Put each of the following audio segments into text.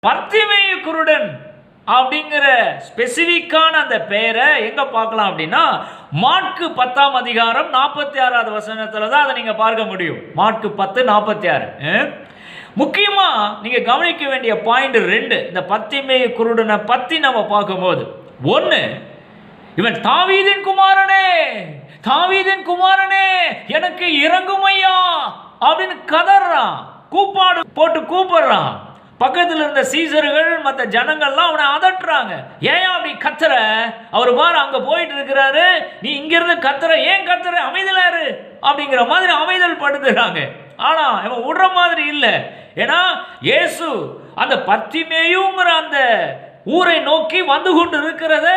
பர்த்திமேயு குருடன் அப்படிங்கிற ஸ்பெசிஃபிக்கான அந்த பெயரை எங்க பார்க்கலாம் அப்படின்னா மாற்கு 10ஆம் அதிகாரம் 46வது வசனத்துல தான் அதை நீங்க பார்க்க முடியும். மாற்கு 10:46. முக்கியமா நீங்க கவனிக்க வேண்டிய பாயிண்ட் 2. இந்த பர்த்திமேயு குருடனை பத்தி நம்ம பார்க்கும்போது, 1, இவன் தாவீதின் குமாரனே, தாவீதின் குமாரனே எனக்கு இறங்கும் ஐயா அப்படின்னு கதறான், கூப்பாடு போட்டு கூப்பிடுறான். பக்கத்தில் இருந்த சீசர்கள் மற்ற ஜனங்கள்லாம் அவனை அதட்டுறாங்க. ஏன் அப்படி கத்துற? அவர் பாரு அங்க போயிட்டு இருக்கிறாரு, நீ இங்க இருந்து கத்துற, ஏன் கத்துற, அமைதலாரு அப்படிங்கிற மாதிரி அமைதல் படுத்துறாங்க. ஆனா இவன் விடுற மாதிரி இல்லை. ஏன்னா இயேசு அந்த பர்த்திமேயுங்கிற அந்த ஊரை நோக்கி வந்து கொண்டு இருக்கிறத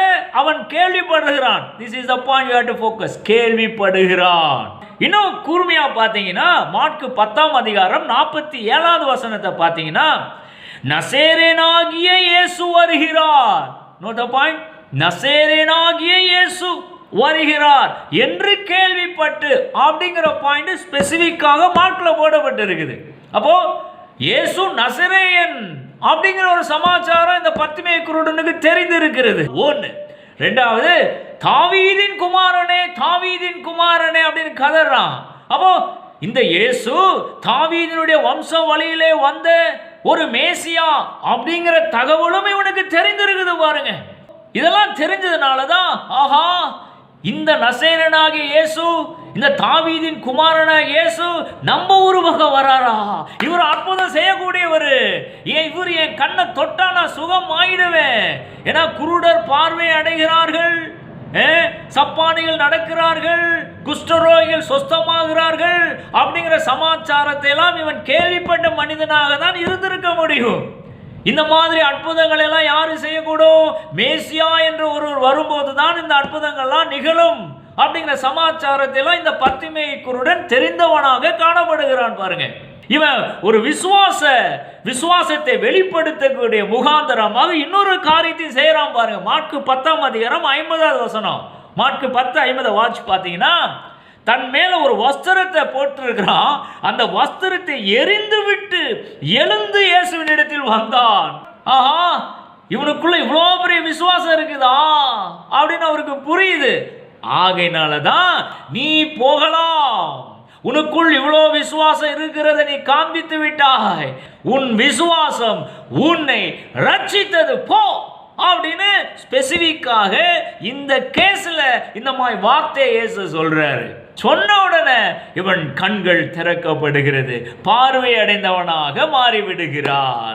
அவன் கேள்விப்படுகிறான். This is the point you have to focus. கேள்விப்படுகிறான். இன்னும் கூர்மையா பார்த்தீங்கன்னா மாற்கு 10ஆம் அதிகாரம் 47வது வசனத்தை பார்த்தீங்கன்னா, நசரேயனாகிய இயேசு வருகிறார். Note the point. நசரேயனாகிய இயேசு வருகிறார் என்று கேள்விப்பட்டு அப்படிங்கிற பாயிண்ட் ஸ்பெசிஃபிக்காக மார்க்ல போடப்பட்டு இருக்குது. அப்போ இயேசு நசரேயன் அப்படிங்கிற ஒரு சமாச்சாரம் இந்த பர்த்திமேயு குருடனுக்கு தெரிந்து இருக்கிறது. 1. 2வது, தாவீதின் குமாரனே, தாவீதின் குமாரனே அப்படின்னு கதறான். அப்போ இந்த இயேசு தாவீதினுடைய வம்ச வழியிலே வந்த ஒரு மேசியா அப்படிங்கிற தகவலும் இவனுக்கு தெரிந்திருக்குது பாருங்க. இதெல்லாம் தெரிஞ்சதுனால தான் ஆஹா, இந்த நசரேயனாகிய இயேசு, இந்த தாவீதின் குமாரன இயேசு நம்ம ஊருக்கு வராரா, இவர் அற்புதம் செய்யக்கூடியவர், இவர் என் கண்ணை தொட்டா நான் சுகம் ஆயிடுவேன். ஏன்னா குருடர் பார்வை அடைகிறார்கள், சப்பானிகள் நடக்கிறார்கள், குஷ்டரோகிகள் சொஸ்தமாகிறார்கள் அப்படிங்கிற சமாச்சாரத்தை எல்லாம் இவன் கேள்விப்பட்ட மனிதனாக தான் இருந்திருக்க முடியும். இந்த மாதிரி அற்புதங்கள் எல்லாம் யாரு செய்யக்கூடும்? மேசியா என்று ஒருவர் வரும்போது தான் இந்த அற்புதங்கள்லாம் நிகழும் அப்படிங்கிற சமாச்சாரத்தை எல்லாம் இந்த பர்த்திமேயு குருடன் தெரிந்தவனாக காணப்படுகிறான் பாருங்க. இவன் ஒரு விசுவாசத்தை வெளிப்படுத்தக்கூடிய முகாந்தரமாக இன்னொரு காரியத்தை செய்யறான் பாருங்க. மாற்கு 10ஆம் அதிகாரம் 50வது வசனம். மாற்கு 10:50 வாட்ச் பார்த்தீங்கன்னா, தன் மேல ஒரு வஸ்திரத்தை போட்டிருக்கிறான். அந்த வஸ்திரத்தை எரிந்து விட்டு எழுந்து இயேசுவின் இடத்தில் வந்தான். ஆஹா, இவனுக்குள்ள இவ்வளோ பெரிய விசுவாசம் இருக்குதா அப்படின்னு அவருக்கு புரியுது. ஆகையினாலதான் நீ போகலாம், உனக்குள் இவ்வளோ விசுவாசம் இருக்கிறத நீ காண்பித்து விட்டாய், உன் விசுவாசம் உன்னை ரட்சித்தது, போ அப்படின்னு ஸ்பெசிஃபிக்காக இந்த கேஸ்ல இந்த மாதிரி வார்த்தை இயேசு சொல்றாரு. சொன்ன உடனே இவன் கண்கள் திறக்கப்படுகிறது, பார்வை அடைந்தவனாக மாறிவிடுகிறான்.